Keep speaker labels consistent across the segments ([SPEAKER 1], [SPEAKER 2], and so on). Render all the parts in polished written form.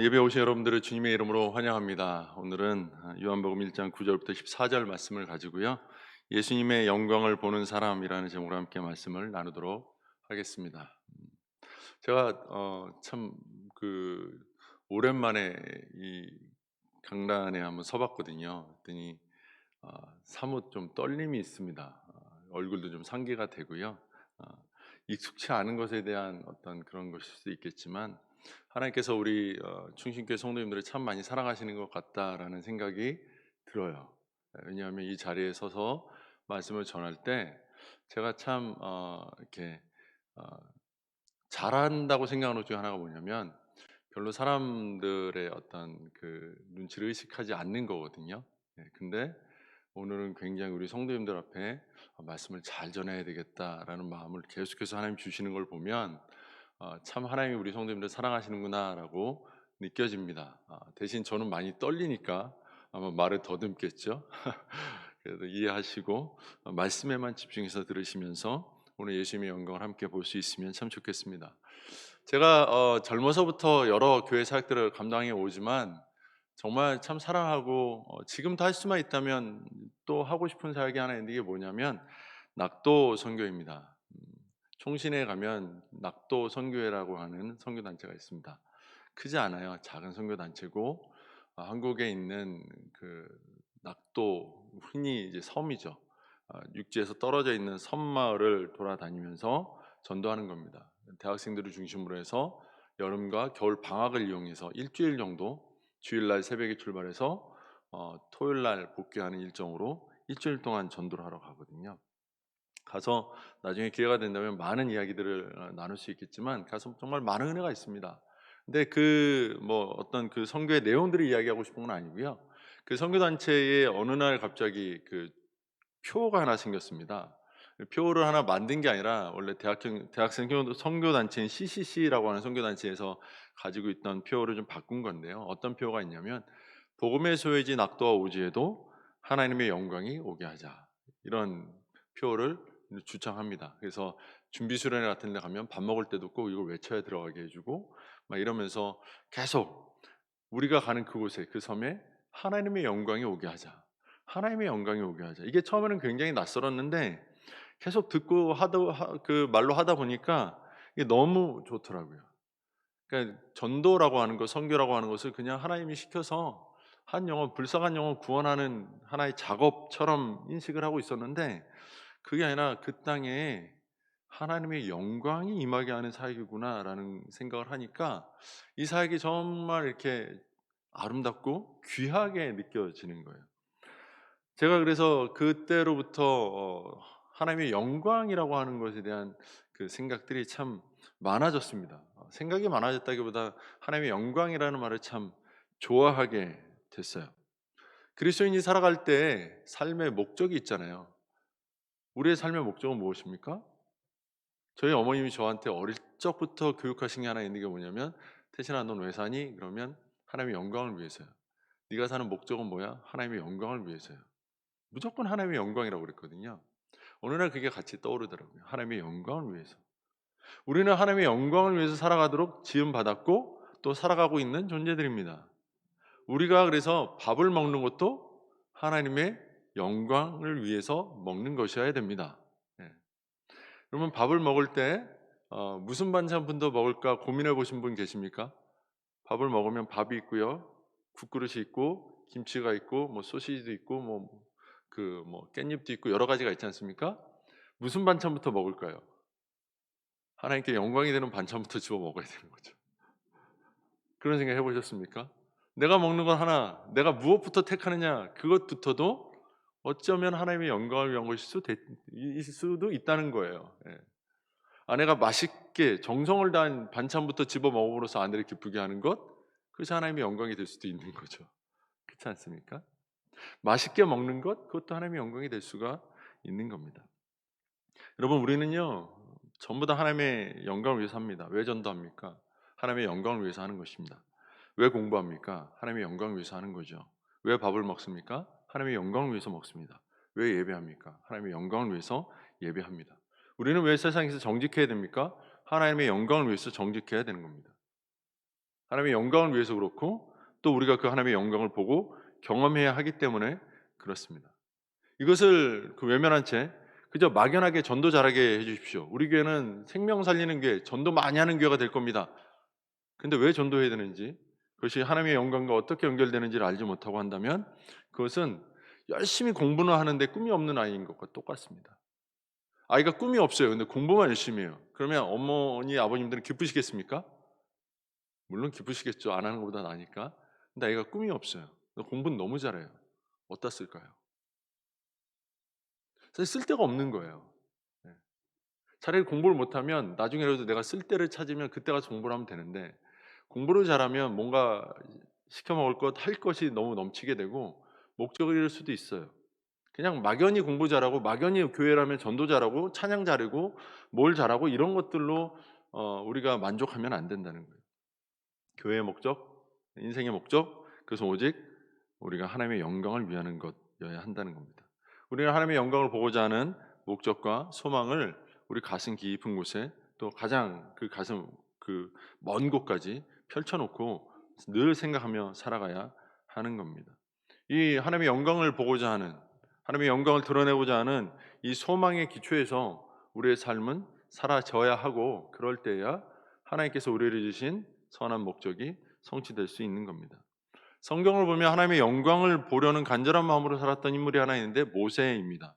[SPEAKER 1] 예배 오신 여러분들을 주님의 이름으로 환영합니다. 오늘은 요한복음 1장 9절부터 14절 말씀을 가지고요. 예수님의 영광을 보는 사람이라는 제목으로 함께 말씀을 나누도록 하겠습니다. 제가 참 그 오랜만에 이 강단에 한번 서봤거든요. 그랬더니 사뭇 좀 떨림이 있습니다. 얼굴도 좀 상기가 되고요. 어, 익숙치 않은 것에 대한 어떤 그런 것일 수도 있겠지만 하나님께서 우리 충신교회 성도님들을 참 많이 사랑하시는 것 같다라는 생각이 들어요. 왜냐하면 이 자리에 서서 말씀을 전할 때 제가 참 이렇게 어, 잘한다고 생각하는 것 중에 하나가 뭐냐면 별로 사람들의 어떤 그 눈치를 의식하지 않는 거거든요. 근데 오늘은 굉장히 우리 성도님들 앞에 말씀을 잘 전해야 되겠다라는 마음을 계속해서 하나님 주시는 걸 보면 참 하나님이 우리 성도님들 사랑하시는구나라고 느껴집니다. 대신 저는 많이 떨리니까 아마 말을 더듬겠죠. 그래도 이해하시고 말씀에만 집중해서 들으시면서 오늘 예수님의 영광을 함께 볼 수 있으면 참 좋겠습니다. 제가 젊어서부터 여러 교회 사역들을 감당해 오지만 정말 참 사랑하고 지금도 할 수만 있다면 또 하고 싶은 사역이 하나 있는 게 뭐냐면 낙도 선교입니다. 총신에 가면 낙도 선교회라고 하는 선교 단체가 있습니다. 크지 않아요. 작은 선교 단체고 한국에 있는 그 낙도 흔히 이제 섬이죠. 육지에서 떨어져 있는 섬 마을을 돌아다니면서 전도하는 겁니다. 대학생들을 중심으로 해서 여름과 겨울 방학을 이용해서 일주일 정도 주일날 새벽에 출발해서 토요일날 복귀하는 일정으로 일주일 동안 전도를 하러 가거든요. 가서 나중에 기회가 된다면 많은 이야기들을 나눌 수 있겠지만 가서 정말 많은 은혜가 있습니다. 근데 그 뭐 어떤 그 선교의 내용들을 이야기하고 싶은 건 아니고요. 그 선교 단체에 어느 날 갑자기 그 표가 하나 생겼습니다. 표를 하나 만든 게 아니라 원래 대학생 선교 단체인 CCC라고 하는 선교 단체에서 가지고 있던 표를 좀 바꾼 건데요. 어떤 표가 있냐면 복음의 소유지 낙도와 오지에도 하나님의 영광이 오게 하자. 이런 표를 주창합니다. 그래서 준비 수련회 같은 데 가면 밥 먹을 때도 꼭 이걸 외쳐야 들어가게 해주고 막 이러면서 계속 우리가 가는 그곳에 그 섬에 하나님의 영광이 오게 하자. 하나님의 영광이 오게 하자. 이게 처음에는 굉장히 낯설었는데 계속 듣고 그 말로 하다 보니까 이게 너무 좋더라고요. 그러니까 전도라고 하는 것, 선교라고 하는 것을 그냥 하나님이 시켜서 한 영혼, 불쌍한 영혼 구원하는 하나의 작업처럼 인식을 하고 있었는데 그게 아니라 그 땅에 하나님의 영광이 임하게 하는 사역이구나라는 생각을 하니까 이 사역이 정말 이렇게 아름답고 귀하게 느껴지는 거예요. 제가 그래서 그때로부터 하나님의 영광이라고 하는 것에 대한 그 생각들이 참 많아졌습니다. 생각이 많아졌다기보다 하나님의 영광이라는 말을 참 좋아하게 됐어요. 그리스도인이 살아갈 때 삶의 목적이 있잖아요. 우리의 삶의 목적은 무엇입니까? 저희 어머님이 저한테 어릴 적부터 교육하신 게 하나 있는 게 뭐냐면 "태신아 넌 왜 사니?" 그러면 "하나님의 영광을 위해서요." "네가 사는 목적은 뭐야?" "하나님의 영광을 위해서요." 무조건 하나님의 영광이라고 그랬거든요. 어느 날 그게 같이 떠오르더라고요. 하나님의 영광을 위해서. 우리는 하나님의 영광을 위해서 살아가도록 지음 받았고 또 살아가고 있는 존재들입니다. 우리가 그래서 밥을 먹는 것도 하나님의 영광을 위해서 먹는 것이어야 됩니다. 예. 그러면 밥을 먹을 때 무슨 반찬부터 먹을까 고민해 보신 분 계십니까? 밥을 먹으면 밥이 있고요. 국그릇이 있고 김치가 있고 뭐 소시지도 있고 뭐 깻잎도 있고 여러 가지가 있지 않습니까? 무슨 반찬부터 먹을까요? 하나님께 영광이 되는 반찬부터 집어 먹어야 되는 거죠. 그런 생각 해 보셨습니까? 내가 먹는 건 하나, 내가 무엇부터 택하느냐 그것부터도 어쩌면 하나님의 영광을 위한 것일 수도 있다는 거예요. 예. 아내가 맛있게 정성을 다한 반찬부터 집어 먹음으로써 아내를 기쁘게 하는 것, 그것이 하나님의 영광이 될 수도 있는 거죠. 그렇지 않습니까? 맛있게 먹는 것, 그것도 하나님의 영광이 될 수가 있는 겁니다. 여러분 우리는요 전부 다 하나님의 영광을 위해서 합니다. 왜 전도합니까? 하나님의 영광을 위해서 하는 것입니다. 왜 공부합니까? 하나님의 영광을 위해서 하는 거죠. 왜 밥을 먹습니까? 하나님의 영광을 위해서 먹습니다. 왜 예배합니까? 하나님의 영광을 위해서 예배합니다. 우리는 왜 세상에서 정직해야 됩니까? 하나님의 영광을 위해서 정직해야 되는 겁니다. 하나님의 영광을 위해서 그렇고 또 우리가 그 하나님의 영광을 보고 경험해야 하기 때문에 그렇습니다. 이것을 외면한 채 그저 막연하게 전도 잘하게 해 주십시오. 우리 교회는 생명 살리는 교회, 전도 많이 하는 교회가 될 겁니다. 근데 왜 전도해야 되는지, 그것이 하나님의 영광과 어떻게 연결되는지를 알지 못하고 한다면 그것은 열심히 공부는 하는데 꿈이 없는 아이인 것과 똑같습니다. 아이가 꿈이 없어요. 근데 공부만 열심히 해요. 그러면 어머니, 아버님들은 기쁘시겠습니까? 물론 기쁘시겠죠. 안 하는 것보다 나으니까. 근데 아이가 꿈이 없어요. 공부는 너무 잘해요. 어디다 쓸까요? 사실 쓸 데가 없는 거예요. 네. 차라리 공부를 못하면 나중에라도 내가 쓸 데를 찾으면 그때 가서 공부를 하면 되는데, 공부를 잘하면 뭔가 시켜 먹을 것, 할 것이 너무 넘치게 되고 목적을 잃을 수도 있어요. 그냥 막연히 공부 잘하고 막연히 교회라면 전도 잘하고 찬양 잘하고 뭘 잘하고 이런 것들로 우리가 만족하면 안 된다는 거예요. 교회의 목적, 인생의 목적, 그것은 오직 우리가 하나님의 영광을 위하는 것이어야 한다는 겁니다. 우리는 하나님의 영광을 보고자 하는 목적과 소망을 우리 가슴 깊은 곳에, 또 가장 그 가슴 그 먼 곳까지 펼쳐놓고 늘 생각하며 살아가야 하는 겁니다. 이 하나님의 영광을 보고자 하는, 하나님의 영광을 드러내고자 하는 이 소망의 기초에서 우리의 삶은 사라져야 하고, 그럴 때야 하나님께서 우리를 주신 선한 목적이 성취될 수 있는 겁니다. 성경을 보면 하나님의 영광을 보려는 간절한 마음으로 살았던 인물이 하나 있는데 모세입니다.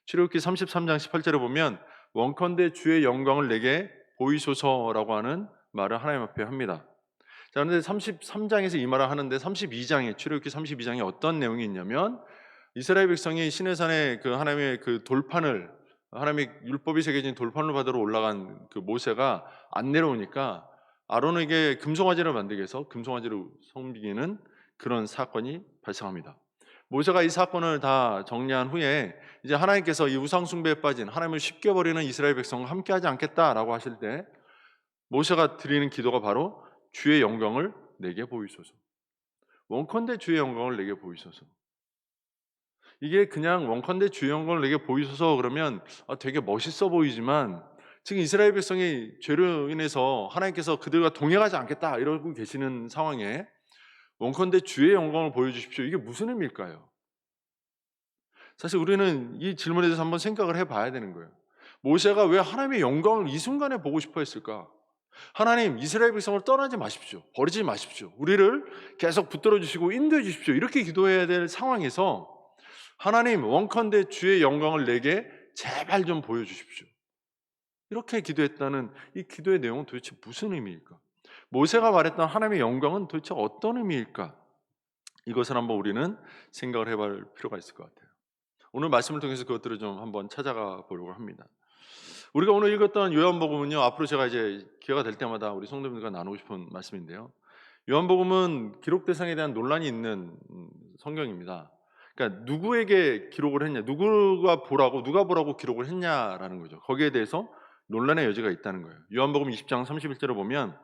[SPEAKER 1] 출애굽기 33장 18절에 보면 원컨대 주의 영광을 내게 보이소서라고 하는 말을 하나님 앞에 합니다. 자, 그런데 33장에서 이 말을 하는데 32장에, 출애굽기 32장에 어떤 내용이 있냐면, 이스라엘 백성이 시내산에 그 하나님의 그 돌판을, 하나님의 율법이 새겨진 돌판을 받으러 올라간 그 모세가 안 내려오니까 아론에게 금송아지를 만들게 해서 금송아지를 섬기는 그런 사건이 발생합니다. 모세가 이 사건을 다 정리한 후에 이제 하나님께서 이 우상 숭배에 빠진, 하나님을 쉽게 버리는 이스라엘 백성과 함께하지 않겠다라고 하실 때 모세가 드리는 기도가 바로 주의 영광을 내게 보이소서. 원컨대 주의 영광을 내게 보이소서. 이게 그냥 원컨대 주의 영광을 내게 보이소서 그러면 되게 멋있어 보이지만, 지금 이스라엘 백성이 죄로 인해서 하나님께서 그들과 동행하지 않겠다 이러고 계시는 상황에 원컨대 주의 영광을 보여주십시오, 이게 무슨 의미일까요? 사실 우리는 이 질문에 대해서 한번 생각을 해봐야 되는 거예요. 모세가 왜 하나님의 영광을 이 순간에 보고 싶어 했을까? 하나님, 이스라엘 백성을 떠나지 마십시오. 버리지 마십시오. 우리를 계속 붙들어 주시고 인도해 주십시오. 이렇게 기도해야 될 상황에서 하나님, 원컨대 주의 영광을 내게 제발 좀 보여주십시오, 이렇게 기도했다는 이 기도의 내용은 도대체 무슨 의미일까? 모세가 말했던 하나님의 영광은 도대체 어떤 의미일까? 이것을 한번 우리는 생각을 해볼 필요가 있을 것 같아요. 오늘 말씀을 통해서 그것들을 좀 한번 찾아가 보려고 합니다. 우리가 오늘 읽었던 요한복음은요, 앞으로 제가 이제 기회가 될 때마다 우리 성도님들과 나누고 싶은 말씀인데요, 요한복음은 기록 대상에 대한 논란이 있는 성경입니다. 그러니까 누구에게 기록을 했냐, 누가 보라고 기록을 했냐라는 거죠. 거기에 대해서 논란의 여지가 있다는 거예요. 요한복음 20장 31절을 보면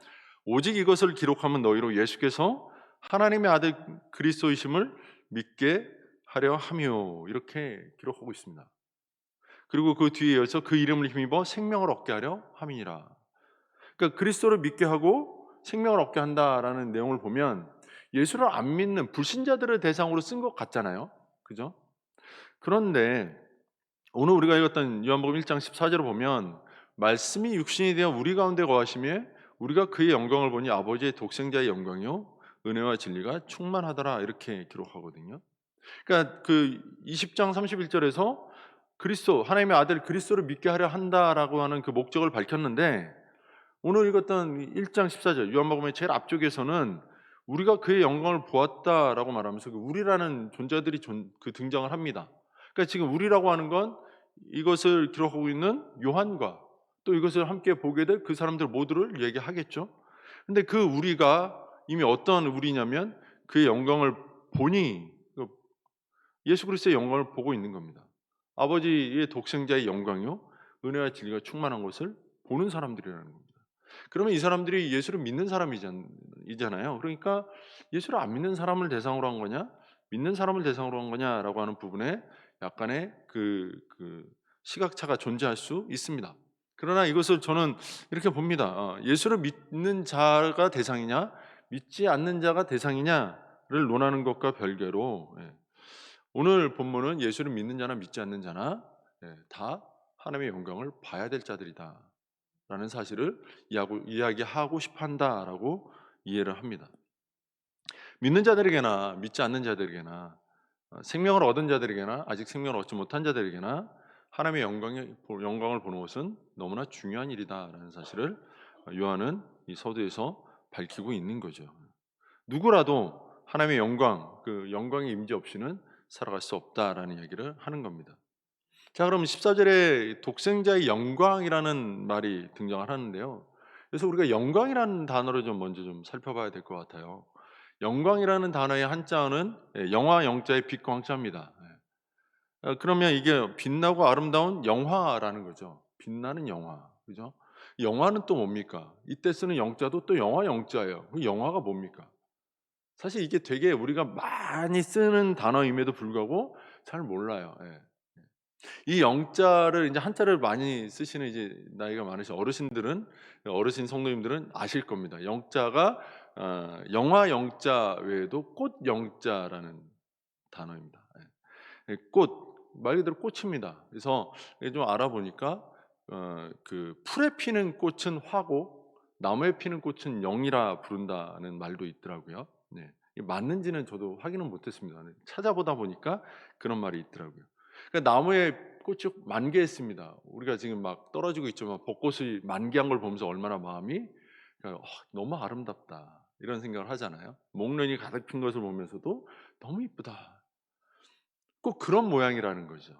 [SPEAKER 1] 오직 이것을 기록하면 너희로 예수께서 하나님의 아들 그리스도이심을 믿게 하려 함이요, 이렇게 기록하고 있습니다. 그리고 그 뒤에 이어서 그 이름을 힘입어 생명을 얻게 하려 함이니라. 그러니까 그리스도를 믿게 하고 생명을 얻게 한다라는 내용을 보면 예수를 안 믿는 불신자들을 대상으로 쓴 것 같잖아요. 그죠? 그런데 오늘 우리가 읽었던 요한복음 1장 14절을 보면 말씀이 육신이 되어 우리 가운데 거하시며 우리가 그의 영광을 보니 아버지의 독생자의 영광이요 은혜와 진리가 충만하더라, 이렇게 기록하거든요. 그러니까 그 20장 31절에서 그리스도, 하나님의 아들 그리스도를 믿게 하려 한다라고 하는 그 목적을 밝혔는데, 오늘 읽었던 1장 14절 요한복음의 제일 앞쪽에서는 우리가 그의 영광을 보았다라고 말하면서 그 우리라는 존재들이 등장을 합니다. 그러니까 지금 우리라고 하는 건 이것을 기록하고 있는 요한과 또 이것을 함께 보게 될 그 사람들 모두를 얘기하겠죠. 근데 그 우리가 이미 어떤 우리냐면 그의 영광을 보니, 예수 그리스도의 영광을 보고 있는 겁니다. 아버지의 독생자의 영광이요 은혜와 진리가 충만한 것을 보는 사람들이라는 겁니다. 그러면 이 사람들이 예수를 믿는 사람이잖아요. 그러니까 예수를 안 믿는 사람을 대상으로 한 거냐, 믿는 사람을 대상으로 한 거냐라고 하는 부분에 약간의 그 시각차가 존재할 수 있습니다. 그러나 이것을 저는 이렇게 봅니다. 예수를 믿는 자가 대상이냐, 믿지 않는 자가 대상이냐를 논하는 것과 별개로 오늘 본문은 예수를 믿는 자나 믿지 않는 자나 다 하나님의 영광을 봐야 될 자들이다라는 사실을 이야기하고 싶어 한다라고 이해를 합니다. 믿는 자들에게나 믿지 않는 자들에게나 생명을 얻은 자들에게나 아직 생명을 얻지 못한 자들에게나 하나님의 영광을 보는 것은 너무나 중요한 일이다라는 사실을 요한은 이 서두에서 밝히고 있는 거죠. 누구라도 하나님의 그 영광의 임재 없이는 살아갈 수 없다라는 이야기를 하는 겁니다. 자, 그럼 14절에 독생자의 영광이라는 말이 등장을 하는데요. 그래서 우리가 영광이라는 단어를 먼저 살펴봐야 될 것 같아요. 영광이라는 단어의 한자어는 영화 영자의 빛과 황자입니다. 그러면 이게 빛나고 아름다운 영화라는 거죠. 빛나는 영화, 그죠? 영화는 또 뭡니까? 이때 쓰는 영자도 또 영화 영자예요. 그 영화가 뭡니까? 사실 이게 되게 우리가 많이 쓰는 단어임에도 불구하고 잘 몰라요. 이 영자를 이제 한자를 많이 쓰시는 이제 나이가 많으신 어르신 성도님들은 아실 겁니다. 영자가 영화 영자 외에도 꽃 영자라는 단어입니다. 꽃 말 그대로 꽃입니다. 그래서 이게 좀 알아보니까 그 풀에 피는 꽃은 화고 나무에 피는 꽃은 영이라 부른다는 말도 있더라고요. 네. 이게 맞는지는 저도 확인은 못했습니다. 찾아보다 보니까 그런 말이 있더라고요. 그러니까 나무에 꽃이 만개했습니다. 우리가 지금 막 떨어지고 있지만 벚꽃이 만개한 걸 보면서 얼마나 마음이 그러니까 너무 아름답다 이런 생각을 하잖아요. 목련이 가득 핀 것을 보면서도 너무 이쁘다. 꼭 그런 모양이라는 거죠.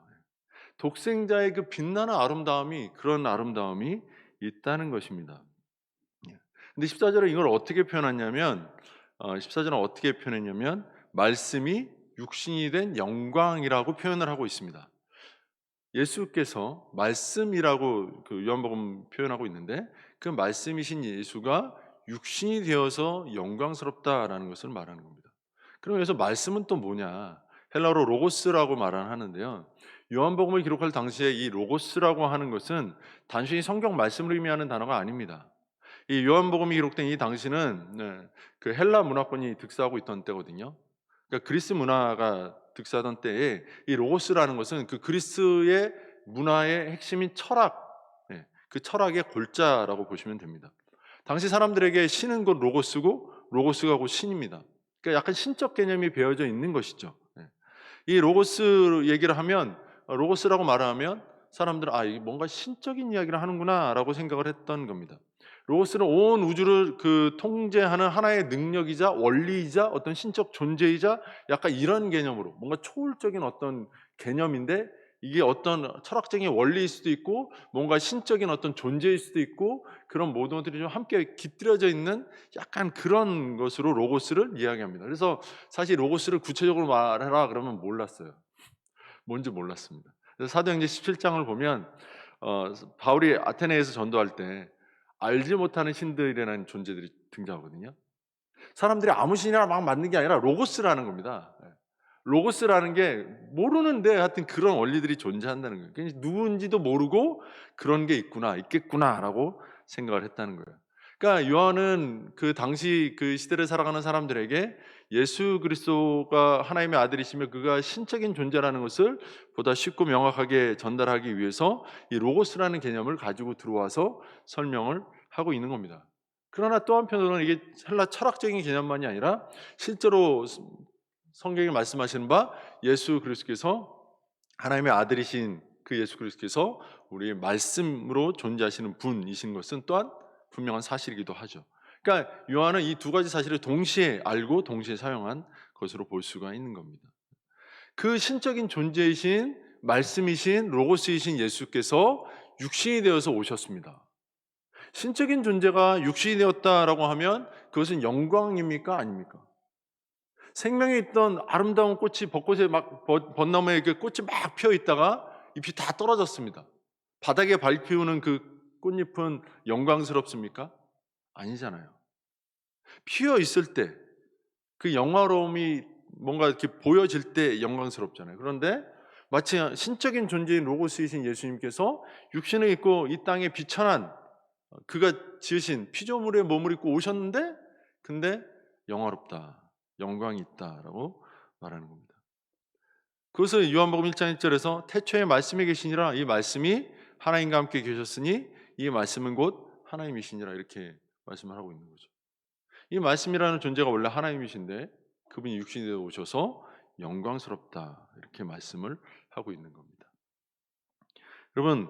[SPEAKER 1] 독생자의 그 빛나는 아름다움이 그런 아름다움이 있다는 것입니다. 근데 14절에 이걸 어떻게 표현했냐면 14절은 어떻게 표현했냐면 말씀이 육신이 된 영광이라고 표현을 하고 있습니다. 예수께서 말씀이라고 그 요한복음 표현하고 있는데 그 말씀이신 예수가 육신이 되어서 영광스럽다라는 것을 말하는 겁니다. 그럼 여기서 말씀은 또 뭐냐? 헬라어로 로고스라고 말하는데요. 요한복음을 기록할 당시에 이 로고스라고 하는 것은 단순히 성경 말씀을 의미하는 단어가 아닙니다. 이 요한복음이 기록된 이 당시는 그 헬라 문화권이 득세하고 있던 때거든요. 그러니까 그리스 문화가 득세하던 때에 이 로고스라는 것은 그 그리스의 문화의 핵심인 철학, 그 철학의 골자라고 보시면 됩니다. 당시 사람들에게 신은 곧 로고스고 로고스가 곧 신입니다. 그러니까 약간 신적 개념이 배어져 있는 것이죠. 이 로고스 얘기를 하면 로고스라고 말하면 사람들은 이게 뭔가 신적인 이야기를 하는구나라고 생각을 했던 겁니다. 로고스는 온 우주를 그 통제하는 하나의 능력이자 원리이자 어떤 신적 존재이자 약간 이런 개념으로 뭔가 초월적인 어떤 개념인데 이게 어떤 철학적인 원리일 수도 있고 뭔가 신적인 어떤 존재일 수도 있고 그런 모든 것들이 좀 함께 깃들여져 있는 약간 그런 것으로 로고스를 이야기합니다. 그래서 사실 로고스를 구체적으로 말해라 그러면 몰랐어요. 뭔지 몰랐습니다. 그래서 사도행전 17장을 보면 바울이 아테네에서 전도할 때 알지 못하는 신들이라는 존재들이 등장하거든요. 사람들이 아무 신이나 막 만든 게 아니라 로고스라는 겁니다. 로고스라는 게 모르는데 하여튼 그런 원리들이 존재한다는 거예요. 그러니까 누군지도 모르고 그런 게 있겠구나라고 생각을 했다는 거예요. 그러니까 요한은 그 당시 그 시대를 살아가는 사람들에게 예수 그리스도가 하나님의 아들이시며 그가 신적인 존재라는 것을 보다 쉽고 명확하게 전달하기 위해서 이 로고스라는 개념을 가지고 들어와서 설명을 하고 있는 겁니다. 그러나 또 한편으로는 이게 헬라 철학적인 개념만이 아니라 실제로 성경이 말씀하시는 바 예수 그리스도께서 하나님의 아들이신 그 예수 그리스도께서 우리의 말씀으로 존재하시는 분이신 것은 또한 분명한 사실이기도 하죠. 그러니까 요한은 이 두 가지 사실을 동시에 알고 동시에 사용한 것으로 볼 수가 있는 겁니다. 그 신적인 존재이신 말씀이신 로고스이신 예수께서 육신이 되어서 오셨습니다. 신적인 존재가 육신이 되었다라고 하면 그것은 영광입니까? 아닙니까? 생명에 있던 아름다운 꽃이 벚꽃에 막 벚나무에 그 꽃이 막 피어 있다가 잎이 다 떨어졌습니다. 바닥에 밟히우는 그 꽃잎은 영광스럽습니까? 아니잖아요. 피어 있을 때 그 영화로움이 뭔가 이렇게 보여질 때 영광스럽잖아요. 그런데 마치 신적인 존재인 로고스이신 예수님께서 육신을 입고 이 땅에 비천한 그가 지으신 피조물의 몸을 입고 오셨는데 근데 영화롭다, 영광이 있다라고 말하는 겁니다. 그것을 요한복음 1장 1절에서 태초에 말씀이 계시니라, 이 말씀이 하나님과 함께 계셨으니 이 말씀은 곧 하나님이시니라, 이렇게 말씀을 하고 있는 거죠. 이 말씀이라는 존재가 원래 하나님이신데 그분이 육신이 되어 오셔서 영광스럽다, 이렇게 말씀을 하고 있는 겁니다. 여러분,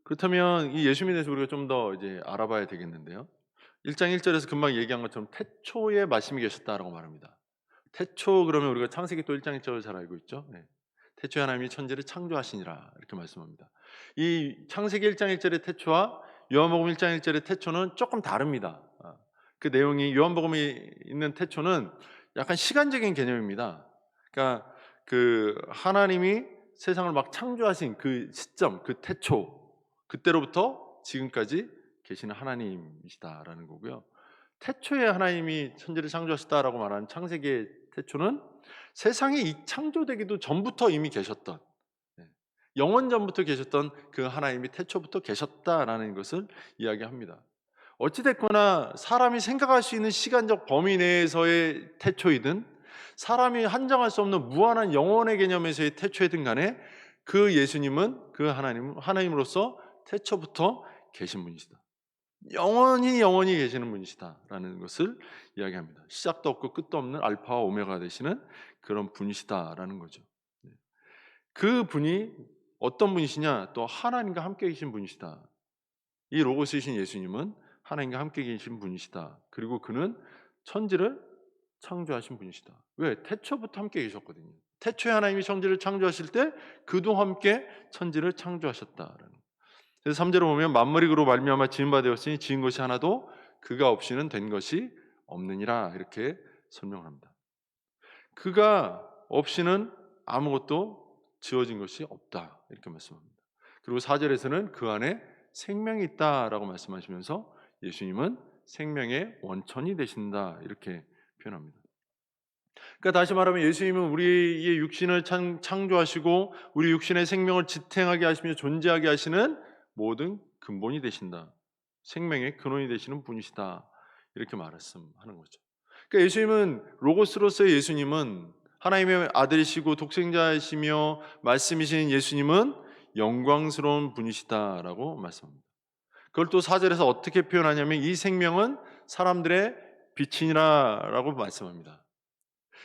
[SPEAKER 1] 그렇다면 이 예수님에 대해서 우리가 좀 더 이제 알아봐야 되겠는데요. 1장 1절에서 금방 얘기한 것처럼 태초에 말씀이 계셨다라고 말합니다. 태초 그러면 우리가 창세기 또 1장 1절을 잘 알고 있죠. 네. 태초에 하나님이 천지를 창조하시니라, 이렇게 말씀합니다. 이 창세기 1장 1절의 태초와 요한복음 1장 1절의 태초는 조금 다릅니다. 그 내용이, 요한복음에 있는 태초는 약간 시간적인 개념입니다. 그러니까 그 하나님이 세상을 막 창조하신 그 시점, 그 태초, 그때로부터 지금까지 계시는 하나님이시다라는 거고요. 태초에 하나님이 천지를 창조하셨다라고 말하는 창세기의 태초는 세상이 창조되기도 전부터 이미 계셨던, 영원 전부터 계셨던 그 하나님이 태초부터 계셨다라는 것을 이야기합니다. 어찌됐거나 사람이 생각할 수 있는 시간적 범위 내에서의 태초이든 사람이 한정할 수 없는 무한한 영원의 개념에서의 태초이든 간에 그 예수님은, 그 하나님으로서 태초부터 계신 분이시다. 영원히 계시는 분이시다라는 것을 이야기합니다. 시작도 없고 끝도 없는 알파와 오메가 되시는 그런 분이시다라는 거죠. 그 분이 어떤 분이시냐? 또 하나님과 함께 계신 분이시다. 이 로고스이신 예수님은 하나님과 함께 계신 분이시다. 그리고 그는 천지를 창조하신 분이시다. 왜? 태초부터 함께 계셨거든요. 태초에 하나님이 천지를 창조하실 때 그도 함께 천지를 창조하셨다라는. 그래서 3절을 보면 만물이 그로 말미암아 지은 바 되었으니 지은 것이 하나도 그가 없이는 된 것이 없느니라, 이렇게 설명을 합니다. 그가 없이는 아무것도 지어진 것이 없다, 이렇게 말씀합니다. 그리고 4절에서는 그 안에 생명이 있다라고 말씀하시면서 예수님은 생명의 원천이 되신다, 이렇게 표현합니다. 그러니까 다시 말하면 예수님은 우리의 육신을 창조하시고 우리 육신의 생명을 지탱하게 하시며 존재하게 하시는 모든 근본이 되신다, 생명의 근원이 되시는 분이시다, 이렇게 말씀하는 거죠. 그러니까 예수님은, 로고스로서의 예수님은, 하나님의 아들이시고 독생자이시며 말씀이신 예수님은 영광스러운 분이시다라고 말씀합니다. 그걸 또 4절에서 어떻게 표현하냐면 이 생명은 사람들의 빛이니라라고 말씀합니다.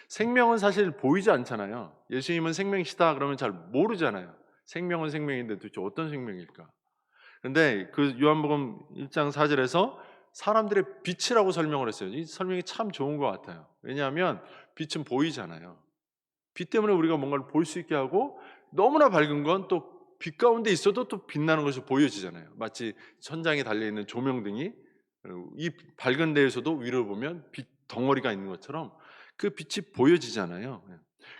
[SPEAKER 1] 생명은 사실 보이지 않잖아요. 예수님은 생명이시다 그러면 잘 모르잖아요. 생명은 생명인데 도대체 어떤 생명일까? 그런데 그 요한복음 1장 4절에서 사람들의 빛이라고 설명을 했어요. 이 설명이 참 좋은 것 같아요. 왜냐하면 빛은 보이잖아요. 빛 때문에 우리가 뭔가를 볼 수 있게 하고, 너무나 밝은 건 또 빛 가운데 있어도 또 빛나는 것이 보여지잖아요. 마치 천장에 달려있는 조명등이 이 밝은 데에서도 위를 보면 빛 덩어리가 있는 것처럼 그 빛이 보여지잖아요.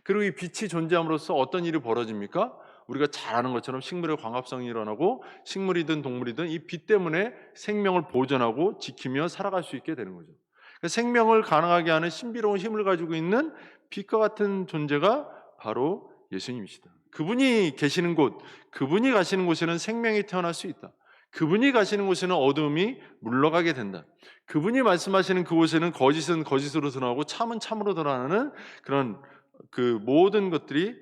[SPEAKER 1] 그리고 이 빛이 존재함으로써 어떤 일이 벌어집니까? 우리가 잘 아는 것처럼 식물의 광합성이 일어나고 식물이든 동물이든 이 빛 때문에 생명을 보존하고 지키며 살아갈 수 있게 되는 거죠. 그러니까 생명을 가능하게 하는 신비로운 힘을 가지고 있는 빛과 같은 존재가 바로 예수님이시다. 그분이 계시는 곳, 그분이 가시는 곳에는 생명이 태어날 수 있다. 그분이 가시는 곳에는 어둠이 물러가게 된다. 그분이 말씀하시는 그곳에는 거짓은 거짓으로 드러나고 참은 참으로 드러나는 그런 그 모든 것들이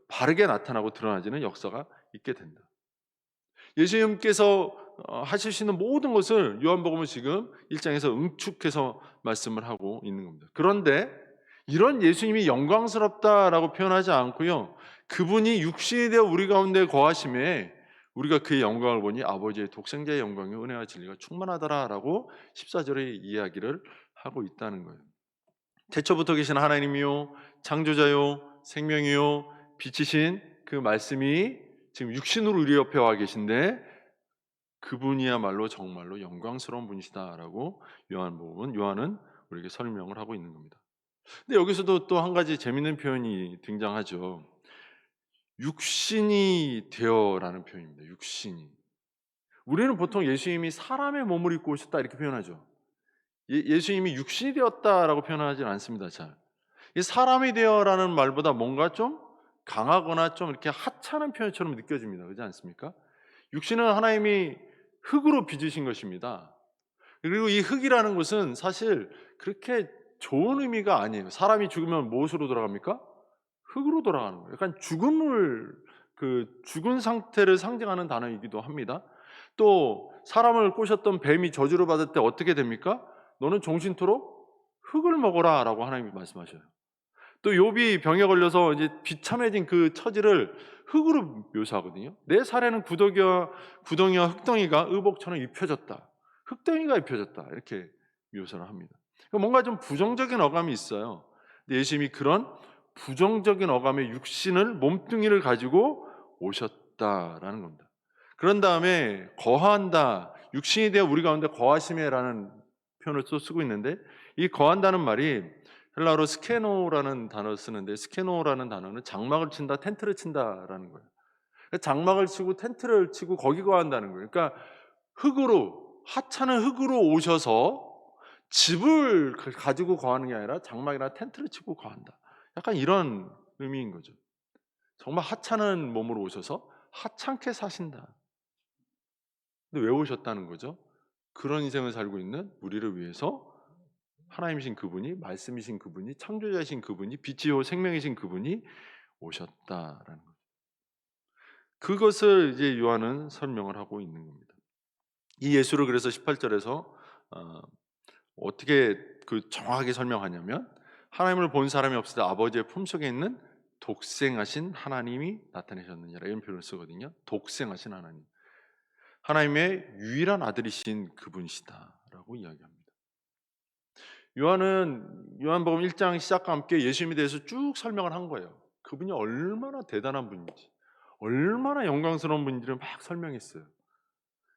[SPEAKER 1] 바르게 나타나고 드러나지는 역사가 있게 된다. 예수님께서 하실 수 있는 모든 것을 요한복음은 지금 1장에서 응축해서 말씀을 하고 있는 겁니다. 그런데 이런 예수님이 영광스럽다라고 표현하지 않고요, 그분이 육신이 되어 우리 가운데 거하심에 우리가 그의 영광을 보니 아버지의 독생자의 영광이 은혜와 진리가 충만하더라라고 14절의 이야기를 하고 있다는 거예요. 태초부터 계신 하나님이요 창조자요 생명이요 빛이신 그 말씀이 지금 육신으로 우리 옆에 와 계신데 그분이야말로 정말로 영광스러운 분이시다라고 요한은 우리에게 설명을 하고 있는 겁니다. 근데 여기서도 또 한 가지 재밌는 표현이 등장하죠. 육신이 되어라는 표현입니다. 육신이. 우리는 보통 예수님이 사람의 몸을 입고 오셨다 이렇게 표현하죠. 예수님이 육신이 되었다라고 표현하지는 않습니다. 잘. 이 사람이 되어라는 말보다 뭔가 좀 강하거나 좀 이렇게 하찮은 표현처럼 느껴집니다. 그렇지 않습니까? 육신은 하나님이 흙으로 빚으신 것입니다. 그리고 이 흙이라는 것은 사실 그렇게 좋은 의미가 아니에요. 사람이 죽으면 무엇으로 돌아갑니까? 흙으로 돌아가는 거예요. 약간 죽은 상태를 상징하는 단어이기도 합니다. 또 사람을 꼬셨던 뱀이 저주를 받을 때 어떻게 됩니까? 너는 종신토록 흙을 먹어라라고 하나님이 말씀하셔요. 또 욥이 병에 걸려서 이제 비참해진 그 처지를 흙으로 묘사하거든요. 내 살에는 구덩이와 흙덩이가 의복처럼 입혀졌다. 흙덩이가 입혀졌다. 이렇게 묘사를 합니다. 그러니까 뭔가 좀 부정적인 어감이 있어요. 근데 예수님이 그런 부정적인 어감의 육신을 몸뚱이를 가지고 오셨다라는 겁니다. 그런 다음에 거한다. 육신이 되어 우리 가운데 거하심에라는 표현을 또 쓰고 있는데 이 거한다는 말이 헬라어로 스케노라는 단어를 쓰는데 스케노라는 단어는 장막을 친다, 텐트를 친다라는 거예요. 그러니까 장막을 치고 텐트를 치고 거기 거한다는 거예요. 그러니까 하찮은 흙으로 오셔서 집을 가지고 거하는 게 아니라 장막이나 텐트를 치고 거한다. 약간 이런 의미인 거죠. 정말 하찮은 몸으로 오셔서 하찮게 사신다. 근데 왜 오셨다는 거죠? 그런 인생을 살고 있는 우리를 위해서 하나님이신 그분이, 말씀이신 그분이, 창조자이신 그분이, 빛이요 생명이신 그분이 오셨다라는 거죠. 그것을 이제 요한은 설명을 하고 있는 겁니다. 이 예수를 그래서 18절에서 어떻게 정확하게 설명하냐면 하나님을 본 사람이 없을 때 아버지의 품속에 있는 독생하신 하나님이 나타내셨느니라 이런 표현을 쓰거든요. 독생하신 하나님. 하나님의 유일한 아들이신 그분이시다라고 이야기합니다. 요한복음 1장 시작과 함께 예수님에 대해서 쭉 설명을 한 거예요. 그분이 얼마나 대단한 분인지, 얼마나 영광스러운 분인지를 막 설명했어요.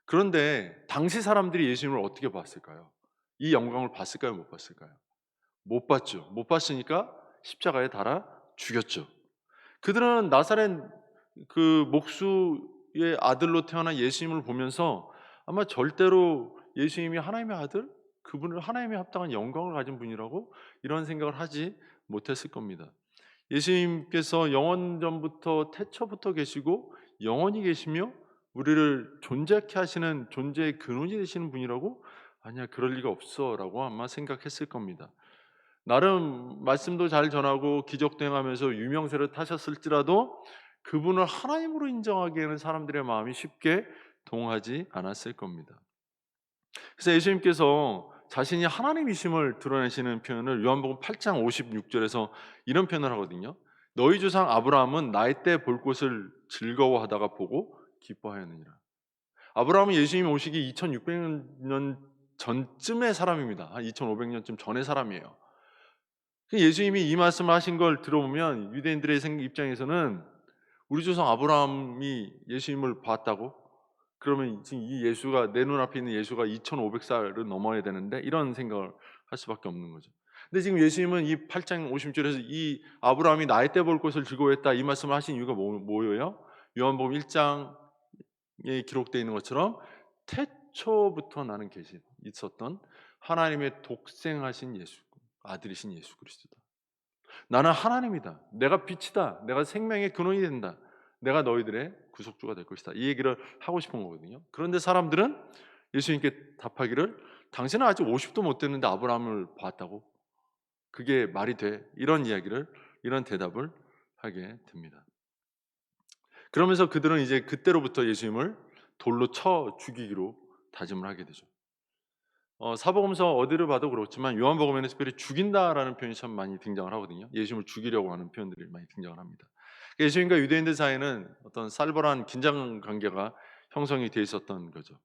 [SPEAKER 1] 그런데 당시 사람들이 예수님을 어떻게 봤을까요? 이 영광을 봤을까요? 못 봤을까요? 못 봤죠. 못 봤으니까 십자가에 달아 죽였죠. 그들은 나사렛 목수의 아들로 태어난 예수님을 보면서 아마 절대로 예수님이 하나님의 아들, 그분을 하나님에 합당한 영광을 가진 분이라고 이런 생각을 하지 못했을 겁니다. 예수님께서 영원전부터 태초부터 계시고 영원히 계시며 우리를 존재케 하시는 존재의 근원이 되시는 분이라고 아니야 그럴 리가 없어라고 아마 생각했을 겁니다. 나름 말씀도 잘 전하고 기적도 행하면서 유명세를 타셨을지라도 그분을 하나님으로 인정하기에는 사람들의 마음이 쉽게 동하지 않았을 겁니다. 그래서 예수님께서 자신이 하나님이심을 드러내시는 표현을 요한복음 8장 56절에서 이런 표현을 하거든요. 너희 조상 아브라함은 나의 때 볼 것을 즐거워하다가 보고 기뻐하였느니라. 아브라함은 예수님 오시기 2600년 전쯤의 사람입니다. 한 2500년쯤 전의 사람이에요. 예수님이 이 말씀을 하신 걸 들어보면 유대인들의 입장에서는 우리 조상 아브라함이 예수님을 봤다고? 그러면 지금 이 예수가 내 눈앞에 있는 예수가 2500살을 넘어야 되는데 이런 생각을 할 수밖에 없는 거죠. 근데 지금 예수님은 이 8장 50절에서 이 아브라함이 나의 때 볼 것을 즐거워했다 이 말씀을 하신 이유가 뭐예요? 요한복음 1장에 기록되어 있는 것처럼 태초부터 나는 계신 있었던 하나님의 독생하신 예수 아들이신 예수 그리스도다. 나는 하나님이다. 내가 빛이다. 내가 생명의 근원이 된다. 내가 너희들의 구속주가 될 것이다. 이 얘기를 하고 싶은 거거든요. 그런데 사람들은 예수님께 답하기를 당신은 아직 50도 못 됐는데 아브라함을 봤다고? 그게 말이 돼? 이런 대답을 하게 됩니다. 그러면서 그들은 이제 그때로부터 예수님을 돌로 쳐 죽이기로 다짐을 하게 되죠. 사복음서 어디를 봐도 그렇지만 요한복음에는 특별히 죽인다라는 표현이 참 많이 등장을 하거든요. 예수님을 죽이려고 하는 표현들이 많이 등장을 합니다. 예수님과 유대인들 사이에는 어떤 살벌한 긴장 관계가 형성이 돼 있었던 거죠.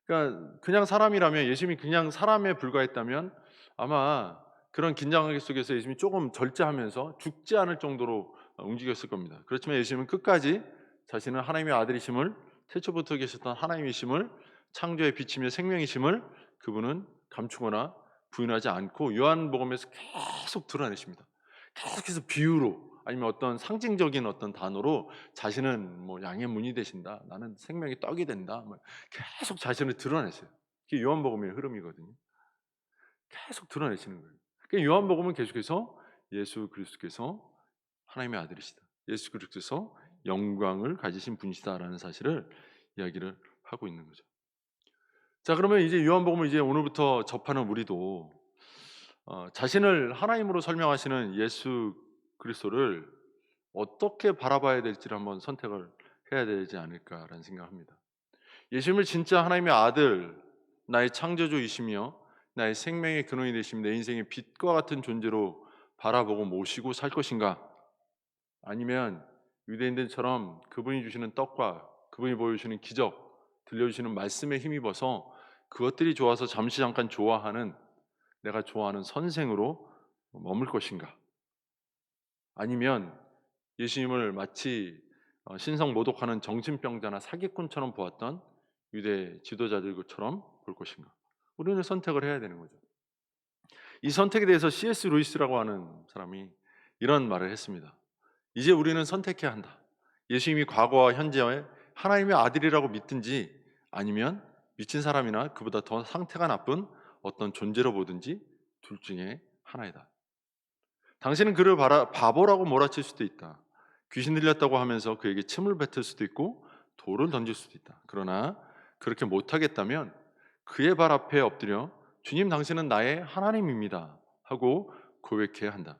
[SPEAKER 1] 그러니까 그냥 사람이라면 예수님이 그냥 사람에 불과했다면 아마 그런 긴장 관계 속에서 예수님이 조금 절제하면서 죽지 않을 정도로 움직였을 겁니다. 그렇지만 예수님은 끝까지 자신은 하나님의 아들이심을 태초부터 계셨던 하나님이심을 창조의 빛이며 생명이심을 그분은 감추거나 부인하지 않고 요한복음에서 계속 드러내십니다. 계속해서 비유로 아니면 어떤 상징적인 어떤 단어로 자신은 뭐 양의 문이 되신다. 나는 생명의 떡이 된다. 뭐 계속 자신을 드러내세요. 그게 요한복음의 흐름이거든요. 계속 드러내시는 거예요. 그러니까 요한복음은 계속해서 예수 그리스도께서 하나님의 아들이시다. 예수 그리스도께서 영광을 가지신 분이시다라는 사실을 이야기를 하고 있는 거죠. 자, 그러면 이제 요한복음을 이제 오늘부터 접하는 우리도 자신을 하나님으로 설명하시는 예수 그리스도를 어떻게 바라봐야 될지를 한번 선택을 해야 되지 않을까라는 생각합니다. 예수님을 진짜 하나님의 아들, 나의 창조주이시며 나의 생명의 근원이 되시며 내 인생의 빛과 같은 존재로 바라보고 모시고 살 것인가? 아니면 유대인들처럼 그분이 주시는 떡과 그분이 보여주시는 기적, 들려주시는 말씀에 힘입어서 그것들이 좋아서 잠시 잠깐 좋아하는, 내가 좋아하는 선생으로 머물 것인가? 아니면 예수님을 마치 신성 모독하는 정신병자나 사기꾼처럼 보았던 유대 지도자들처럼 볼 것인가? 우리는 선택을 해야 되는 거죠. 이 선택에 대해서 C.S. 루이스라고 하는 사람이 이런 말을 했습니다. 이제 우리는 선택해야 한다. 예수님이 과거와 현재의 하나님의 아들이라고 믿든지 아니면 미친 사람이나 그보다 더 상태가 나쁜 어떤 존재로 보든지 둘 중에 하나이다. 당신은 그를 바보라고 몰아칠 수도 있다. 귀신 들렸다고 하면서 그에게 침을 뱉을 수도 있고 돌을 던질 수도 있다. 그러나 그렇게 못하겠다면 그의 발 앞에 엎드려 주님, 당신은 나의 하나님입니다 하고 고백해야 한다.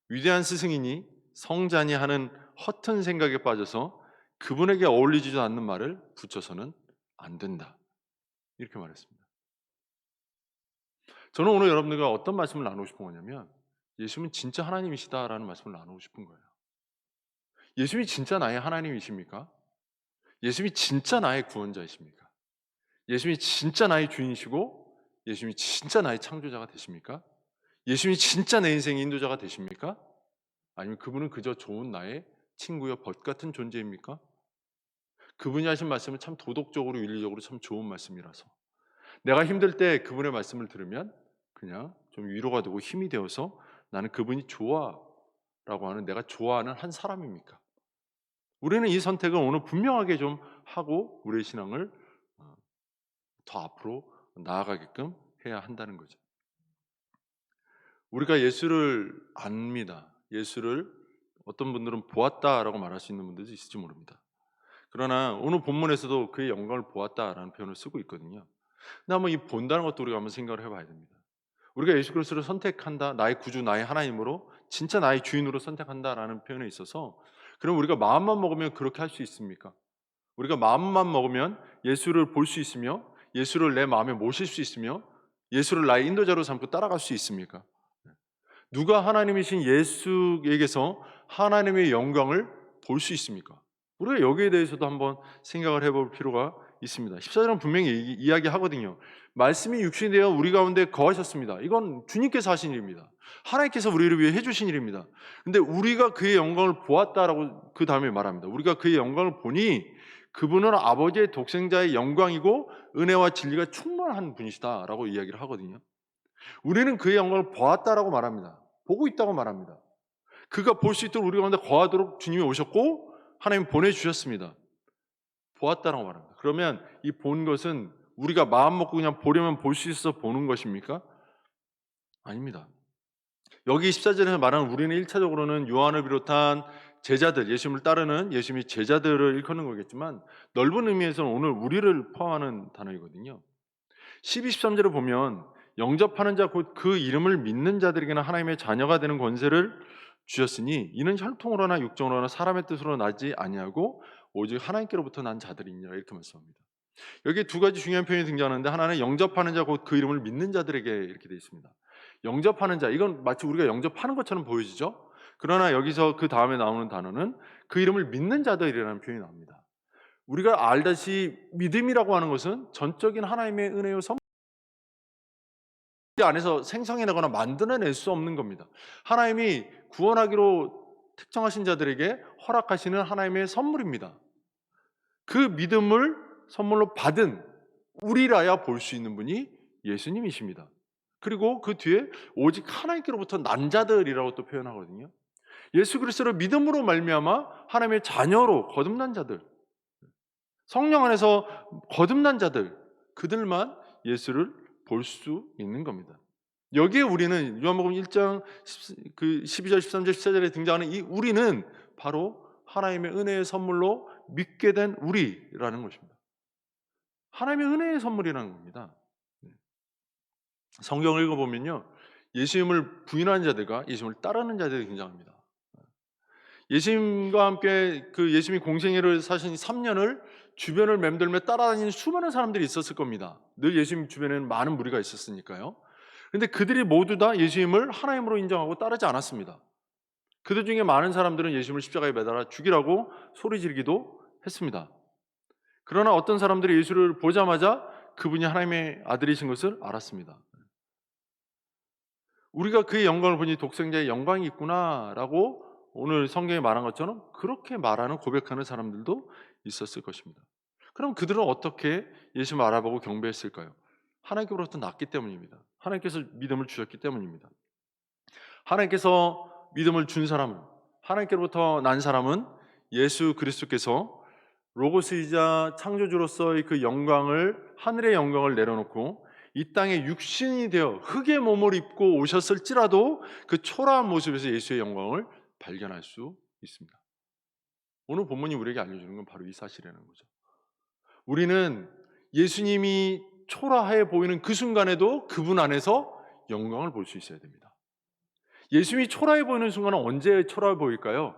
[SPEAKER 1] 위대한 스승이니 성자니 하는 허튼 생각에 빠져서 그분에게 어울리지도 않는 말을 붙여서는 안 된다. 이렇게 말했습니다. 저는 오늘 여러분들과 어떤 말씀을 나누고 싶은 거냐면, 예수님은 진짜 하나님이시다라는 말씀을 나누고 싶은 거예요. 예수님이 진짜 나의 하나님이십니까? 예수님이 진짜 나의 구원자이십니까? 예수님이 진짜 나의 주인이시고 예수님이 진짜 나의 창조자가 되십니까? 예수님이 진짜 내 인생의 인도자가 되십니까? 아니면 그분은 그저 좋은 나의 친구여 벗 같은 존재입니까? 그분이 하신 말씀은 참 도덕적으로 윤리적으로 참 좋은 말씀이라서 내가 힘들 때 그분의 말씀을 들으면 그냥 좀 위로가 되고 힘이 되어서 나는 그분이 좋아라고 하는, 내가 좋아하는 한 사람입니까? 우리는 이 선택을 오늘 분명하게 좀 하고 우리의 신앙을 더 앞으로 나아가게끔 해야 한다는 거죠. 우리가 예수를 압니다. 예수를 어떤 분들은 보았다라고 말할 수 있는 분들도 있을지 모릅니다. 그러나 오늘 본문에서도 그의 영광을 보았다라는 표현을 쓰고 있거든요. 근데 한번 이 본다는 것도 우리가 한번 생각을 해봐야 됩니다. 우리가 예수 그리스도를 선택한다, 나의 구주, 나의 하나님으로 진짜 나의 주인으로 선택한다라는 표현에 있어서, 그럼 우리가 마음만 먹으면 그렇게 할 수 있습니까? 우리가 마음만 먹으면 예수를 볼 수 있으며 예수를 내 마음에 모실 수 있으며 예수를 나의 인도자로 삼고 따라갈 수 있습니까? 누가 하나님이신 예수에게서 하나님의 영광을 볼 수 있습니까? 우리가 여기에 대해서도 한번 생각을 해볼 필요가 있습니다. 14절은 분명히 이야기하거든요. 말씀이 육신이 되어 우리 가운데 거하셨습니다. 이건 주님께서 하신 일입니다. 하나님께서 우리를 위해 해주신 일입니다. 근데 우리가 그의 영광을 보았다라고 그 다음에 말합니다. 우리가 그의 영광을 보니 그분은 아버지의 독생자의 영광이고 은혜와 진리가 충만한 분이시다라고 이야기를 하거든요. 우리는 그의 영광을 보았다라고 말합니다. 보고 있다고 말합니다. 그가 볼 수 있도록 우리 가운데 거하도록 주님이 오셨고 하나님 보내주셨습니다. 보았다라고 말합니다. 그러면 이 본 것은 우리가 마음 먹고 그냥 보려면 볼 수 있어서 보는 것입니까? 아닙니다. 여기 14절에서 말하는 우리는 1차적으로는 요한을 비롯한 제자들, 예수님을 따르는 예수님의 제자들을 일컫는 거겠지만 넓은 의미에서는 오늘 우리를 포함하는 단어이거든요. 12, 13절을 보면 영접하는 자 곧 그 이름을 믿는 자들에게는 하나님의 자녀가 되는 권세를 주셨으니 이는 혈통으로나 육정으로나 사람의 뜻으로 나지 아니하고 오직 하나님께로부터 난 자들이니라, 이렇게 말씀합니다. 여기 두 가지 중요한 표현이 등장하는데, 하나는 영접하는 자 곧 그 이름을 믿는 자들에게 이렇게 되어 있습니다. 영접하는 자, 이건 마치 우리가 영접하는 것처럼 보여지죠. 그러나 여기서 그 다음에 나오는 단어는 그 이름을 믿는 자들이라는 표현이 나옵니다. 우리가 알다시 믿음이라고 하는 것은 전적인 하나님의 은혜요 선물 안에서 생성해내거나 만들어낼 수 없는 겁니다. 하나님이 구원하기로 특정하신 자들에게 허락하시는 하나님의 선물입니다. 그 믿음을 선물로 받은 우리라야 볼 수 있는 분이 예수님이십니다. 그리고 그 뒤에 오직 하나님께로부터 난 자들이라고 또 표현하거든요. 예수 그리스도를 믿음으로 말미암아 하나님의 자녀로 거듭난 자들, 성령 안에서 거듭난 자들, 그들만 예수를 볼 수 있는 겁니다. 여기에 우리는 요한복음 1장 12절, 13절, 14절에 등장하는 이 우리는 바로 하나님의 은혜의 선물로 믿게 된 우리라는 것입니다. 하나님의 은혜의 선물이라는 겁니다. 성경을 읽어보면요, 예수님을 부인하는 자들과 예수님을 따르는 자들이 등장합니다. 예수님과 함께 그 예수님이 공생애를 사신 3년을 주변을 맴돌며 따라다니는 수많은 사람들이 있었을 겁니다. 늘 예수님 주변에는 많은 무리가 있었으니까요. 그런데 그들이 모두 다 예수님을 하나님으로 인정하고 따르지 않았습니다. 그들 중에 많은 사람들은 예수님을 십자가에 매달아 죽이라고 소리 지르기도 했습니다. 그러나 어떤 사람들이 예수를 보자마자 그분이 하나님의 아들이신 것을 알았습니다. 우리가 그의 영광을 보니 독생자의 영광이 있구나라고 오늘 성경에 말한 것처럼 그렇게 말하는 고백하는 사람들도 있었을 것입니다. 그럼 그들은 어떻게 예수님을 알아보고 경배했을까요? 하나님께로부터 났기 때문입니다. 하나님께서 믿음을 주셨기 때문입니다. 하나님께서 믿음을 준 사람은, 하나님께로부터 난 사람은 예수 그리스도께서 로고스이자 창조주로서의 그 영광을, 하늘의 영광을 내려놓고 이 땅에 육신이 되어 흙의 몸을 입고 오셨을지라도 그 초라한 모습에서 예수의 영광을 발견할 수 있습니다. 오늘 본문이 우리에게 알려주는 건 바로 이 사실이라는 거죠. 우리는 예수님이 초라해 보이는 그 순간에도 그분 안에서 영광을 볼 수 있어야 됩니다. 예수님이 초라해 보이는 순간은 언제 초라해 보일까요?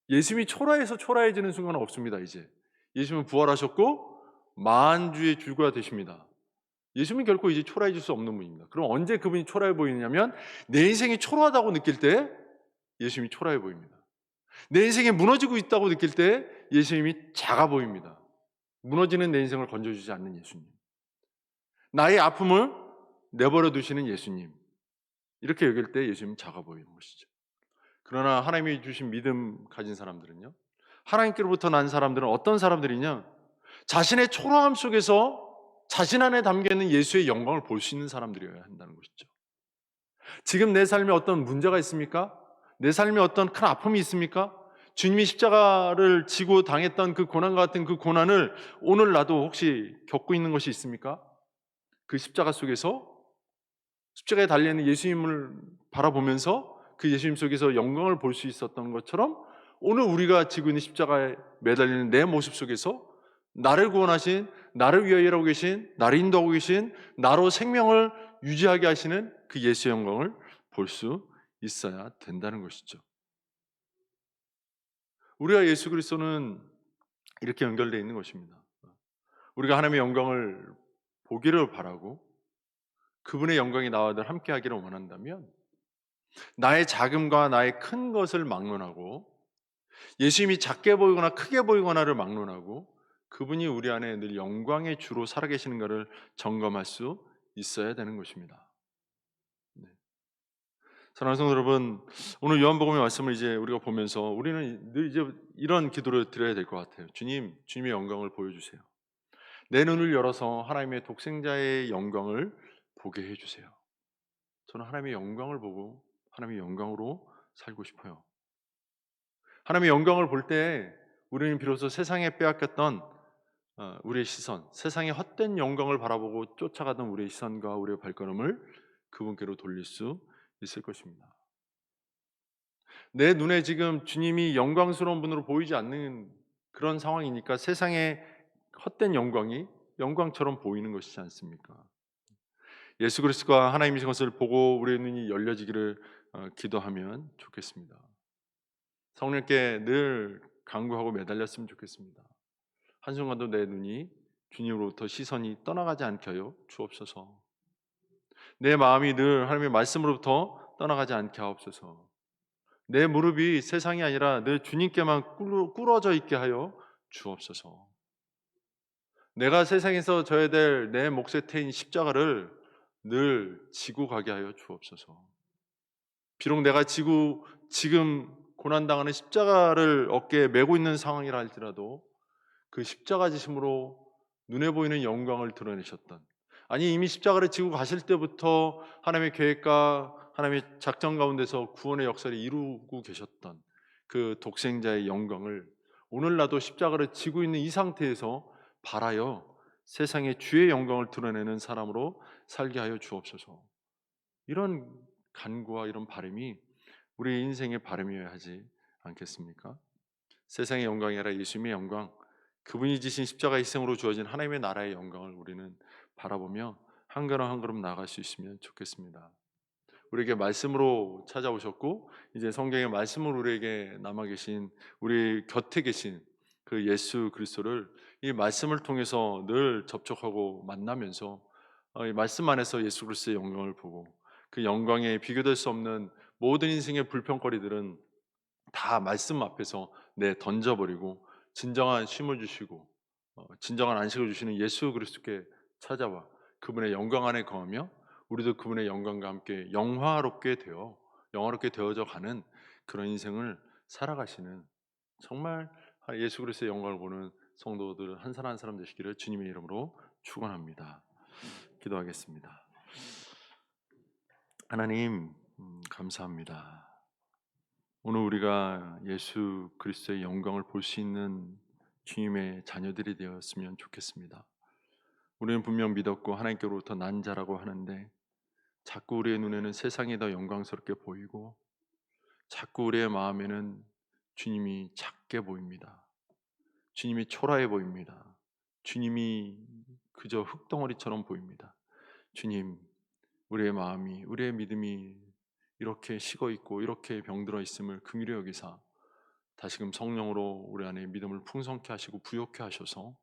[SPEAKER 1] 예수님이 초라해서 초라해지는 순간은 없습니다. 이제 예수님은 부활하셨고 만주의 주가 되십니다. 예수님은 결코 이제 초라해질 수 없는 분입니다. 그럼 언제 그분이 초라해 보이느냐면 내 인생이 초라하다고 느낄 때 예수님이 초라해 보입니다. 내 인생이 무너지고 있다고 느낄 때 예수님이 작아 보입니다. 무너지는 내 인생을 건져주지 않는 예수님, 나의 아픔을 내버려 두시는 예수님, 이렇게 여길 때 예수님은 작아 보이는 것이죠. 그러나 하나님이 주신 믿음 가진 사람들은요, 하나님께로부터 난 사람들은 어떤 사람들이냐, 자신의 초라함 속에서 자신 안에 담겨있는 예수의 영광을 볼 수 있는 사람들이어야 한다는 것이죠. 지금 내 삶에 어떤 문제가 있습니까? 내 삶에 어떤 큰 아픔이 있습니까? 주님이 십자가를 지고 당했던 그 고난과 같은 그 고난을 오늘 나도 혹시 겪고 있는 것이 있습니까? 그 십자가 속에서 십자가에 달려있는 예수님을 바라보면서 그 예수님 속에서 영광을 볼 수 있었던 것처럼 오늘 우리가 지고 있는 십자가에 매달리는 내 모습 속에서 나를 구원하신, 나를 위하여 일하고 계신, 나를 인도하고 계신, 나로 생명을 유지하게 하시는 그 예수의 영광을 볼 수 있어야 된다는 것이죠. 우리가 예수 그리스도는 이렇게 연결되어 있는 것입니다. 우리가 하나님의 영광을 보기를 바라고 그분의 영광이 나와 늘 함께 하기를 원한다면 나의 작음과 나의 큰 것을 막론하고 예수님이 작게 보이거나 크게 보이거나를 막론하고 그분이 우리 안에 늘 영광의 주로 살아계시는가를 점검할 수 있어야 되는 것입니다. 네. 사랑하는 성도 여러분, 오늘 요한복음의 말씀을 이제 우리가 보면서 우리는 늘 이제 이런 기도를 드려야 될 것 같아요. 주님, 주님의 영광을 보여주세요. 내 눈을 열어서 하나님의 독생자의 영광을 보게 해주세요. 저는 하나님의 영광을 보고 하나님의 영광으로 살고 싶어요. 하나님의 영광을 볼 때 우리는 비로소 세상에 빼앗겼던 우리의 시선, 세상의 헛된 영광을 바라보고 쫓아가던 우리의 시선과 우리의 발걸음을 그분께로 돌릴 수 있을 것입니다. 내 눈에 지금 주님이 영광스러운 분으로 보이지 않는 그런 상황이니까 세상의 헛된 영광이 영광처럼 보이는 것이지 않습니까? 예수 그리스도가 하나님이신 것을 보고 우리의 눈이 열려지기를 기도하면 좋겠습니다. 성령께 늘 간구하고 매달렸으면 좋겠습니다. 한순간도 내 눈이 주님으로부터 시선이 떠나가지 않게 하여 주옵소서. 내 마음이 늘 하나님의 말씀으로부터 떠나가지 않게 하옵소서. 내 무릎이 세상이 아니라 늘 주님께만 꿇어져 있게 하여 주옵소서. 내가 세상에서 져야 될 내 몫의 태인 십자가를 늘 지고 가게 하여 주옵소서. 비록 내가 지금 고난당하는 십자가를 어깨에 메고 있는 상황이라 할지라도 그 십자가 지심으로 눈에 보이는 영광을 드러내셨던, 아니 이미 십자가를 지고 가실 때부터 하나님의 계획과 하나님의 작전 가운데서 구원의 역사를 이루고 계셨던 그 독생자의 영광을 오늘 나도 십자가를 지고 있는 이 상태에서 바라여 세상에 주의 영광을 드러내는 사람으로 살게 하여 주옵소서. 이런 간구와 이런 바람이 우리 인생의 바람이어야 하지 않겠습니까? 세상의 영광이 아니라 예수님의 영광, 그분이 지신 십자가 희생으로 주어진 하나님의 나라의 영광을 우리는 바라보며 한 걸음 한 걸음 나아갈 수 있으면 좋겠습니다. 우리에게 말씀으로 찾아오셨고 이제 성경의 말씀으로 우리에게 남아 계신 우리 곁에 계신 그 예수 그리스도를 이 말씀을 통해서 늘 접촉하고 만나면서 이 말씀 안에서 예수 그리스도의 영광을 보고 그 영광에 비교될 수 없는 모든 인생의 불평거리들은 다 말씀 앞에서 던져버리고 진정한 쉼을 주시고 진정한 안식을 주시는 예수 그리스도께 찾아와 그분의 영광 안에 거하며 우리도 그분의 영광과 함께 영화롭게 되어져 가는 그런 인생을 살아가시는 정말 예수 그리스도의 영광을 보는 성도들 한 사람 한 사람 되시기를 주님의 이름으로 축원합니다. 기도하겠습니다. 하나님 감사합니다. 오늘 우리가 예수 그리스도의 영광을 볼 수 있는 주님의 자녀들이 되었으면 좋겠습니다. 우리는 분명 믿었고 하나님께로부터 난 자라고 하는데 자꾸 우리의 눈에는 세상이 더 영광스럽게 보이고 자꾸 우리의 마음에는 주님이 작게 보입니다. 주님이 초라해 보입니다. 주님이 그저 흙덩어리처럼 보입니다. 주님, 우리의 마음이 우리의 믿음이 이렇게 식어 있고 이렇게 병들어 있음을 긍휼히 여기사 다시금 성령으로 우리 안에 믿음을 풍성케 하시고 부욕케 하셔서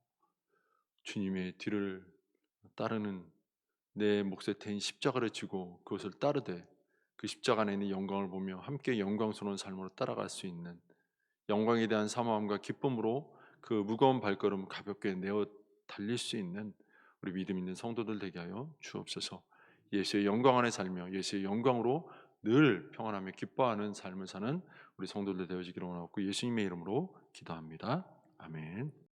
[SPEAKER 1] 주님의 뒤를 따르는 내 몫에 대인 십자가를 지고 그것을 따르되 그 십자가 안에 있는 영광을 보며 함께 영광스러운 삶으로 따라갈 수 있는 영광에 대한 사모함과 기쁨으로 그 무거운 발걸음 가볍게 내어 달릴 수 있는 우리 믿음 있는 성도들 되게 하여 주옵소서. 예수의 영광 안에 살며 예수의 영광으로 늘 평안하며 기뻐하는 삶을 사는 우리 성도들 되어지기를 원하고 예수님의 이름으로 기도합니다. 아멘.